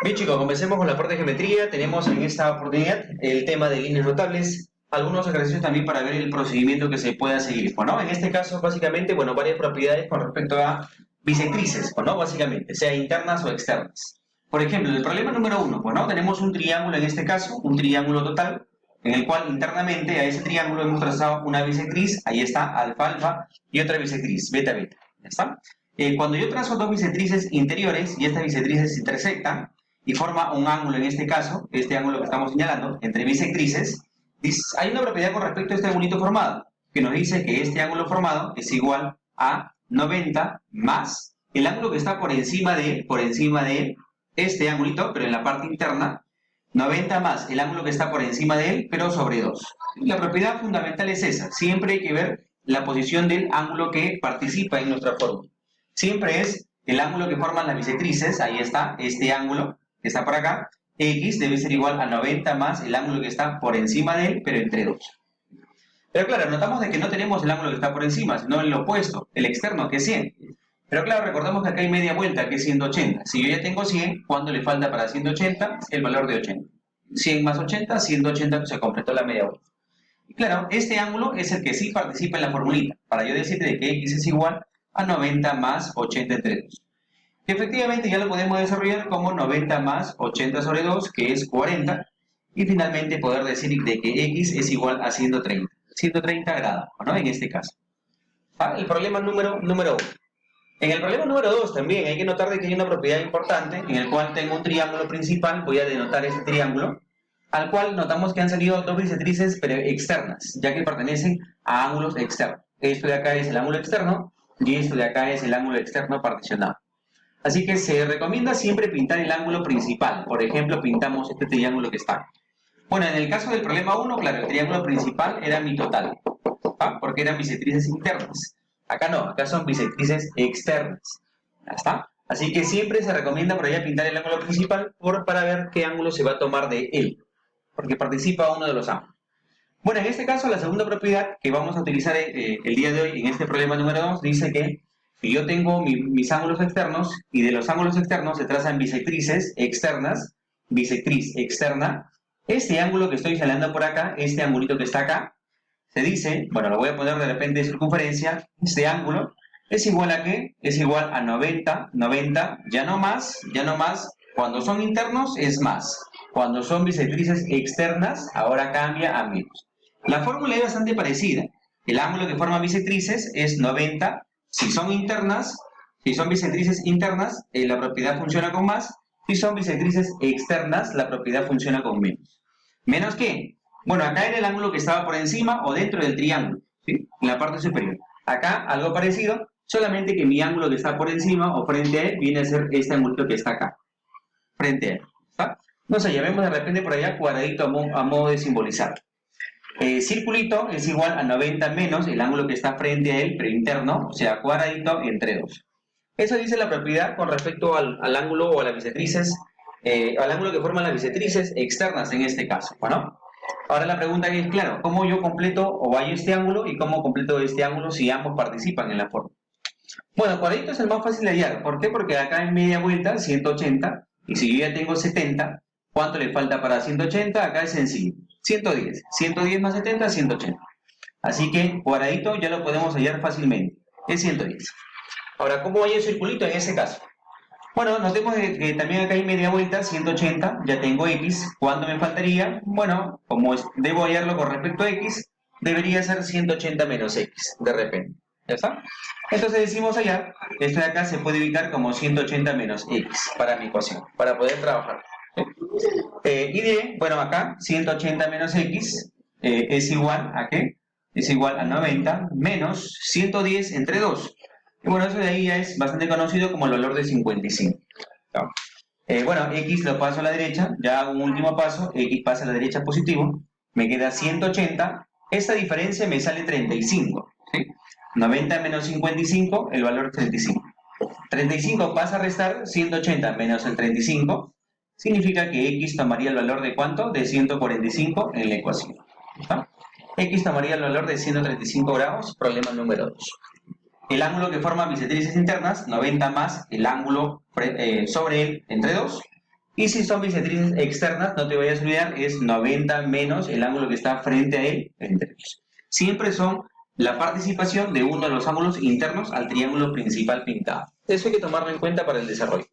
Bien chicos, comencemos con la parte de geometría. Tenemos en esta oportunidad el tema de líneas notables, algunos ejercicios también para ver el procedimiento que se pueda seguir. Bueno, en este caso básicamente, bueno, varias propiedades con respecto a bisectrices, bueno, básicamente, sea internas o externas. Por ejemplo, el problema número uno, bueno, tenemos un triángulo en este caso, un triángulo total, en el cual internamente a ese triángulo hemos trazado una bisectriz, ahí está, alfa, alfa, y otra bisectriz, beta, beta, ¿ya está? Cuando yo trazo dos bisectrices interiores y estas bisectrices se intersectan, y forma un ángulo en este caso, este ángulo que estamos señalando, entre bisectrices, hay una propiedad con respecto a este ángulo formado, que nos dice que este ángulo formado es igual a 90 más el ángulo que está por encima de este ángulo, pero en la parte interna, 90 más el ángulo que está por encima de él, pero sobre 2. La propiedad fundamental es esa, siempre hay que ver la posición del ángulo que participa en nuestra fórmula. Siempre es el ángulo que forman las bisectrices, ahí está, este ángulo, que está por acá, x debe ser igual a 90 más el ángulo que está por encima de él, pero entre 2. Pero claro, notamos de que no tenemos el ángulo que está por encima, sino el opuesto, el externo, que es 100. Pero claro, recordemos que acá hay media vuelta, que es 180. Si yo ya tengo 100, ¿cuánto le falta para 180? El valor de 80. 100 más 80, 180, se completó la media vuelta. Y claro, este ángulo es el que sí participa en la formulita, para yo decirte de que x es igual a 90 más 80 entre 2. Efectivamente ya lo podemos desarrollar como 90 más 80 sobre 2, que es 40, y finalmente poder decir de que x es igual a 130 grados, ¿no? En este caso. El problema número 1. En el problema número 2 también hay que notar de que hay una propiedad importante en el cual tengo un triángulo principal, voy a denotar este triángulo, al cual notamos que han salido dos bisectrices pero externas, ya que pertenecen a ángulos externos. Esto de acá es el ángulo externo y esto de acá es el ángulo externo particionado. Así que se recomienda siempre pintar el ángulo principal. Por ejemplo, pintamos este triángulo que está. Bueno, en el caso del problema 1, claro, el triángulo principal era mi total, porque eran bisectrices internas. Acá no, acá son bisectrices externas. ¿Ya está? Así que siempre se recomienda por allá pintar el ángulo principal para ver qué ángulo se va a tomar de él, porque participa uno de los ángulos. Bueno, en este caso, la segunda propiedad que vamos a utilizar el día de hoy en este problema número 2 dice que si yo tengo mis ángulos externos y de los ángulos externos se trazan bisectrices externas, bisectriz externa, este ángulo que estoy señalando por acá, este angulito que está acá, se dice, bueno, lo voy a poner de repente de circunferencia, este ángulo es igual a ¿qué? Es igual a 90, ya no más, cuando son internos es más, cuando son bisectrices externas, ahora cambia a menos. La fórmula es bastante parecida, el ángulo que forma bisectrices es 90, si son internas, si son bisectrices internas, la propiedad funciona con más. Si son bisectrices externas, la propiedad funciona con menos. ¿Menos qué? Bueno, acá era el ángulo que estaba por encima o dentro del triángulo, ¿sí? En la parte superior. Acá algo parecido, solamente que mi ángulo que está por encima o frente a él viene a ser este ángulo que está acá, frente a él. ¿Está? No sé, ya vemos de repente por allá cuadradito a modo de simbolizar. Circulito es igual a 90 menos el ángulo que está frente a él, pero interno, o sea, cuadradito entre 2. Eso dice la propiedad con respecto al ángulo o a las bisectrices, al ángulo que forman las bisectrices externas en este caso, ¿no? Ahora la pregunta es, claro, ¿cómo yo completo o hallo este ángulo y cómo completo este ángulo si ambos participan en la forma? Bueno, cuadradito es el más fácil de hallar. ¿Por qué? Porque acá en media vuelta, 180, y si yo ya tengo 70, ¿cuánto le falta para 180? Acá es sencillo. 110. 110 más 70, 180. Así que cuadradito ya lo podemos hallar fácilmente. Es 110. Ahora, ¿cómo hallo el circulito en ese caso? Bueno, notemos que también acá hay media vuelta, 180, ya tengo x. ¿Cuánto me faltaría? Bueno, como debo hallarlo con respecto a x, debería ser 180 menos x, de repente. ¿Ya está? Entonces decimos hallar, esto de acá se puede ubicar como 180 menos x para mi ecuación, para poder trabajar. Y diré, bueno, acá 180 menos x es igual a ¿qué? Es igual a 90 menos 110 entre 2. Y bueno, eso de ahí ya es bastante conocido como el valor de 55. ¿No? Bueno, x lo paso a la derecha, ya hago un último paso, x pasa a la derecha positivo, me queda 180, esta diferencia me sale 35. ¿Sí? 90 menos 55, el valor es 35. 35 pasa a restar 180 menos el 35, significa que x tomaría el valor de ¿cuánto? De 145 en la ecuación. ¿Está? X tomaría el valor de 135 grados, problema número 2. El ángulo que forma bisectrices internas, 90 más el ángulo sobre él entre 2, Y si son bisectrices externas, no te vayas a olvidar, es 90 menos el ángulo que está frente a él entre ellos. Siempre son la participación de uno de los ángulos internos al triángulo principal pintado. Eso hay que tomarlo en cuenta para el desarrollo.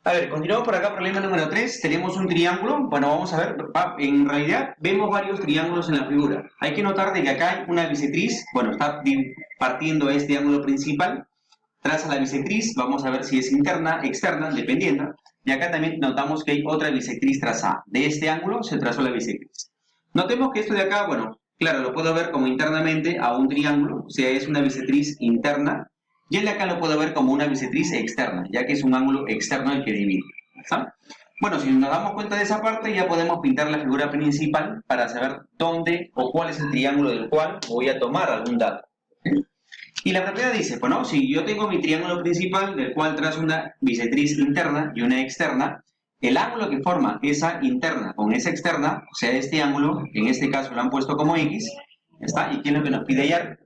A ver, continuamos por acá, problema número 3. Tenemos un triángulo. Bueno, vamos a ver. En realidad, vemos varios triángulos en la figura. Hay que notar de que acá hay una bisectriz. Bueno, está partiendo este ángulo principal. Traza la bisectriz. Vamos a ver si es interna, externa, dependiendo. Y acá también notamos que hay otra bisectriz trazada. De este ángulo se trazó la bisectriz. Notemos que esto de acá, bueno, claro, lo puedo ver como internamente a un triángulo. O sea, es una bisectriz interna. Y el de acá lo puedo ver como una bisectriz externa, ya que es un ángulo externo el que divide. ¿Está? Bueno, si nos damos cuenta de esa parte, ya podemos pintar la figura principal para saber dónde o cuál es el triángulo del cual voy a tomar algún dato. Y la propiedad dice, bueno, si yo tengo mi triángulo principal, del cual trazo una bisectriz interna y una externa, el ángulo que forma esa interna con esa externa, o sea, este ángulo, en este caso lo han puesto como X, ¿está? ¿Y qué es lo que nos pide hallar?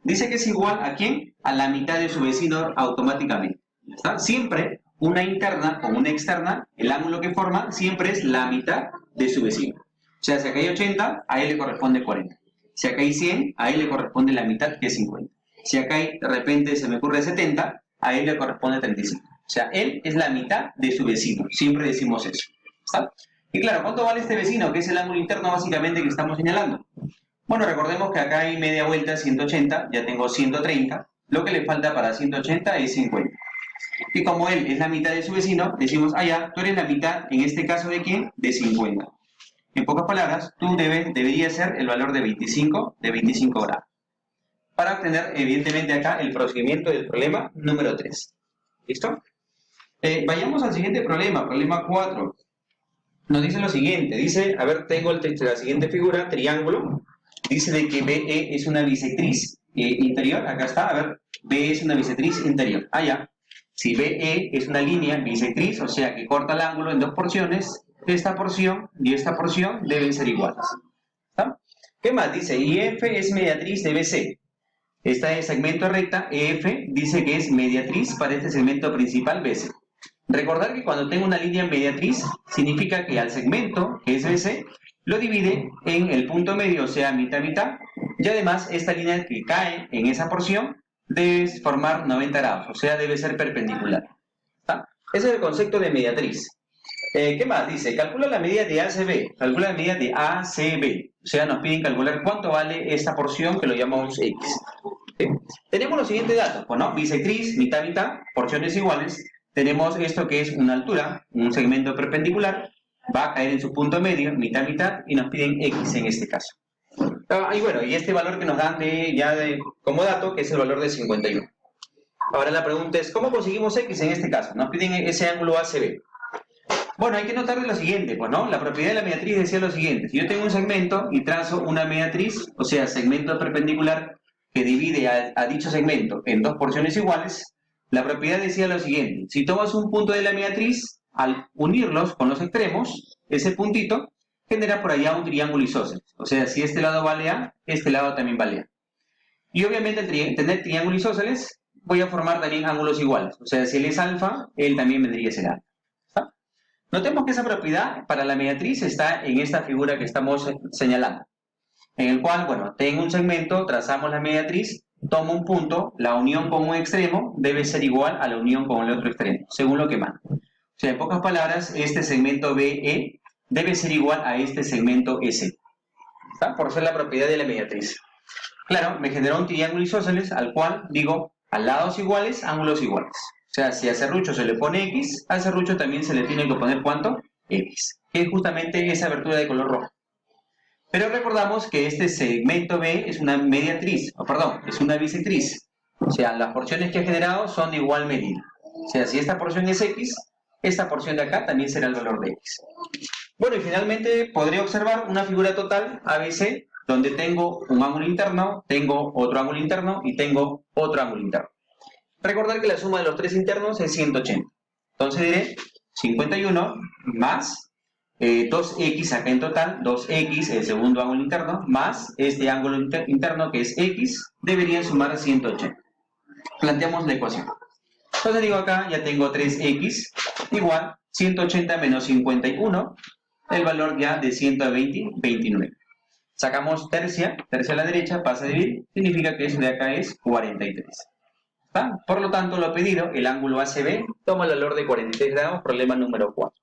Dice que es igual ¿a quién? A la mitad de su vecino automáticamente. ¿Está? Siempre una interna con una externa, el ángulo que forma siempre es la mitad de su vecino. O sea, si acá hay 80, a él le corresponde 40. Si acá hay 100, a él le corresponde la mitad, que es 50. Si acá hay, de repente se me ocurre 70, a él le corresponde 35. O sea, él es la mitad de su vecino. Siempre decimos eso. ¿Está? Y claro, ¿cuánto vale este vecino? Que es el ángulo interno básicamente que estamos señalando. Bueno, recordemos que acá hay media vuelta 180, ya tengo 130, lo que le falta para 180 es 50. Y como él es la mitad de su vecino, decimos, ya, tú eres la mitad, en este caso, ¿de quién? De 50. En pocas palabras, tú deberías ser el valor de 25 grados. Para obtener, evidentemente, acá el procedimiento del problema número 3. ¿Listo? Vayamos al siguiente problema, problema 4. Nos dice lo siguiente, dice, a ver, tengo la siguiente figura, triángulo. Dice de que BE es una bisectriz interior. Acá está, a ver, BE es una bisectriz interior. Ya. Si BE es una línea bisectriz, o sea que corta el ángulo en dos porciones, esta porción y esta porción deben ser iguales. ¿Está? ¿Qué más? Dice, IF es mediatriz de BC. Esta es segmento recta, EF dice que es mediatriz para este segmento principal BC. Recordar que cuando tengo una línea mediatriz, significa que al segmento, que es BC, lo divide en el punto medio, o sea, mitad-mitad, y además esta línea que cae en esa porción debe formar 90 grados, o sea, debe ser perpendicular. ¿Está? Ese es el concepto de mediatriz. ¿Qué más? Dice, calcula la medida de ACB, calcula la medida de ACB, o sea, nos piden calcular cuánto vale esta porción que lo llamamos X. ¿Sí? Tenemos los siguientes datos, bueno, bisectriz, mitad-mitad, porciones iguales, tenemos esto que es una altura, un segmento perpendicular, va a caer en su punto medio, mitad-mitad, y nos piden X en este caso. Y bueno, y este valor que nos dan como dato, que es el valor de 51. Ahora la pregunta es, ¿cómo conseguimos X en este caso? Nos piden ese ángulo ACB. Bueno, hay que notar lo siguiente, pues, ¿no? La propiedad de la mediatriz decía lo siguiente. Si yo tengo un segmento y trazo una mediatriz, o sea, segmento perpendicular que divide a dicho segmento en dos porciones iguales, la propiedad decía lo siguiente. Si tomas un punto de la mediatriz, al unirlos con los extremos, ese puntito genera por allá un triángulo isósceles. O sea, si este lado vale A, este lado también vale A. Y obviamente al tener triángulo isósceles, voy a formar también ángulos iguales. O sea, si él es alfa, él también vendría a ser alfa. ¿Está? Notemos que esa propiedad para la mediatriz está en esta figura que estamos señalando. En el cual, bueno, tengo un segmento, trazamos la mediatriz, tomo un punto, la unión con un extremo debe ser igual a la unión con el otro extremo, según lo que manda. O sea, en pocas palabras, este segmento BE debe ser igual a este segmento S. ¿Está? Por ser la propiedad de la mediatriz. Claro, me generó un triángulo isósceles al cual digo, a lados iguales, ángulos iguales. O sea, si a serrucho se le pone X, al serrucho también se le tiene que poner ¿cuánto? X. Que es justamente esa abertura de color rojo. Pero recordamos que este segmento B es una mediatriz, es una bisectriz. O sea, las porciones que ha generado son de igual medida. O sea, si esta porción es X, esta porción de acá también será el valor de X. Bueno, y finalmente podré observar una figura total ABC, donde tengo un ángulo interno, tengo otro ángulo interno y tengo otro ángulo interno. Recordar que la suma de los tres internos es 180. Entonces diré 51 más 2x acá en total, 2x, el segundo ángulo interno, más este ángulo interno que es x, deberían sumar 180. Planteamos la ecuación. Entonces digo acá, ya tengo 3x igual 180 menos 51, el valor ya de 129. Sacamos tercia a la derecha, pasa a dividir, significa que eso de acá es 43. ¿Está? Por lo tanto, lo pedido, el ángulo ACB, toma el valor de 43 grados, problema número 4.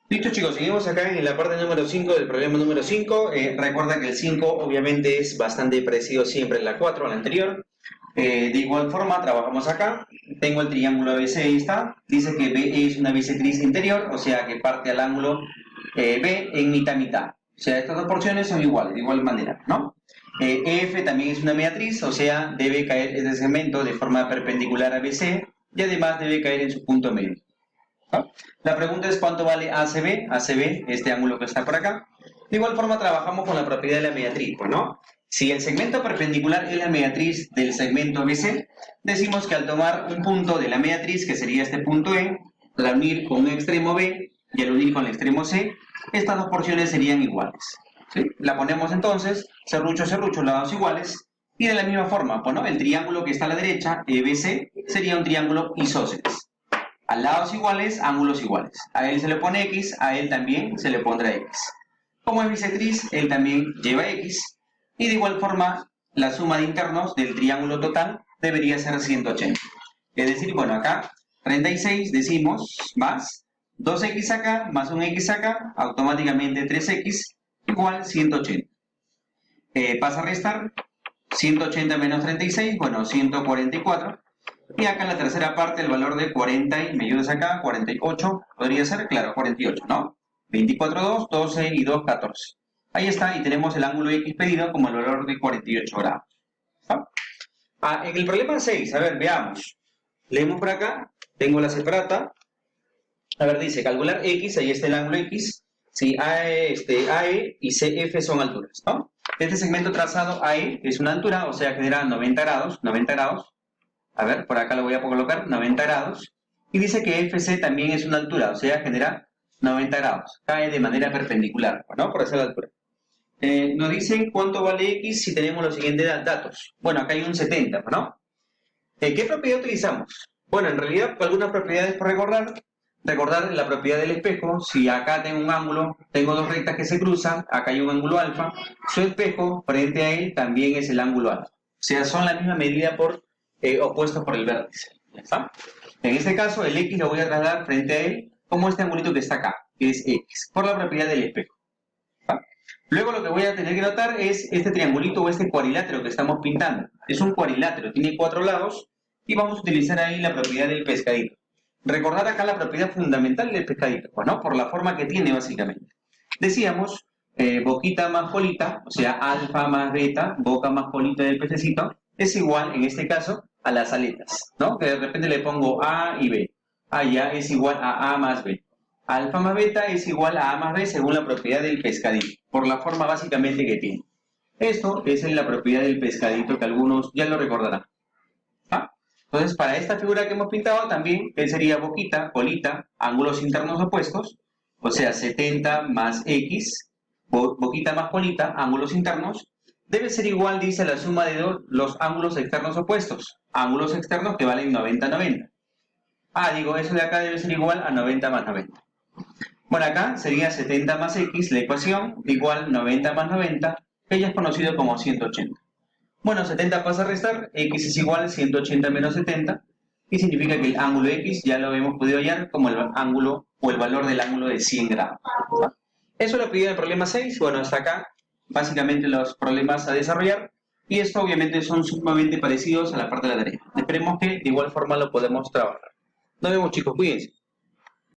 Listo, chicos, seguimos acá en la parte número 5 del problema número 5. Recuerda que el 5 obviamente es bastante parecido siempre a la 4, a la anterior. De igual forma, trabajamos acá. Tengo el triángulo ABC, ahí está. Dice que B es una bisectriz interior, o sea que parte al ángulo B en mitad-mitad. O sea, estas dos porciones son iguales, de igual manera, ¿no? EF también es una mediatriz, o sea, debe caer este segmento de forma perpendicular a BC y además debe caer en su punto medio. ¿No? La pregunta es ¿cuánto vale ACB? ACB, este ángulo que está por acá. De igual forma trabajamos con la propiedad de la mediatriz, pues, ¿no? Si el segmento perpendicular es la mediatriz del segmento BC, decimos que al tomar un punto de la mediatriz, que sería este punto E, al unir con un extremo B y al unir con el extremo C, estas dos porciones serían iguales. ¿Sí? La ponemos entonces, serrucho, lados iguales, y de la misma forma, pues, ¿no? El triángulo que está a la derecha, EBC, sería un triángulo isósceles. A lados iguales, ángulos iguales. A él se le pone X, a él también se le pondrá X. Como es bisectriz, él también lleva X. Y de igual forma, la suma de internos del triángulo total debería ser 180. Es decir, bueno, acá 36 decimos más 2x acá más un x acá, automáticamente 3x igual 180. Pasa a restar 180 menos 36, bueno, 144. Y acá en la tercera parte el valor de 40, y me ayudas acá, 48, podría ser, claro, 48, ¿no? 24, 2, 12 y 2, 14. Ahí está, y tenemos el ángulo X pedido como el valor de 48 grados. ¿Está? En el problema 6, a ver, veamos. Leemos por acá, tengo la separata. A ver, dice, calcular X, ahí está el ángulo X. Si AE y CF son alturas, ¿no? Este segmento trazado AE es una altura, o sea, genera 90 grados, 90 grados. A ver, por acá lo voy a colocar, 90 grados. Y dice que FC también es una altura, o sea, genera 90 grados. Cae de manera perpendicular, ¿no? Por esa altura. Nos dicen cuánto vale X si tenemos los siguientes datos. Bueno, acá hay un 70, ¿no? ¿Qué propiedad utilizamos? Bueno, en realidad, algunas propiedades por recordar. Recordar la propiedad del espejo. Si acá tengo un ángulo, tengo dos rectas que se cruzan, acá hay un ángulo alfa. Su espejo, frente a él, también es el ángulo alfa. O sea, son la misma medida por opuestos por el vértice. ¿Ya está? En este caso, el X lo voy a trasladar frente a él como este angulito que está acá, que es X, por la propiedad del espejo. ¿Está? Luego lo que voy a tener que notar es este triangulito o este cuadrilátero que estamos pintando. Es un cuadrilátero, tiene 4 lados y vamos a utilizar ahí la propiedad del pescadito. Recordar acá la propiedad fundamental del pescadito, pues, ¿no? Por la forma que tiene básicamente. Decíamos, boquita más colita, o sea, alfa más beta, boca más colita del pececito, es igual, en este caso, a las aletas, ¿no? Que de repente le pongo A y B. A ya es igual a A más B. Alfa más beta es igual a A más B según la propiedad del pescadito, por la forma básicamente que tiene. Esto es en la propiedad del pescadito que algunos ya lo recordarán. ¿Ah? Entonces, para esta figura que hemos pintado también, él sería boquita, colita, ángulos internos opuestos, o sea, 70 más X, boquita más colita, ángulos internos, debe ser igual, dice, a la suma de los ángulos externos opuestos. Ángulos externos que valen 90-90. Digo, eso de acá debe ser igual a 90 más 90. Bueno, acá sería 70 más X, la ecuación, igual 90 más 90, que ya es conocido como 180. Bueno, 70 pasa a restar, X es igual a 180 menos 70, y significa que el ángulo X ya lo hemos podido hallar como el ángulo o el valor del ángulo de 100 grados. Eso lo pedí en el problema 6, bueno, hasta acá básicamente los problemas a desarrollar, y esto obviamente son sumamente parecidos a la parte de la tarea. Esperemos que de igual forma lo podemos trabajar. Nos vemos, chicos, cuídense.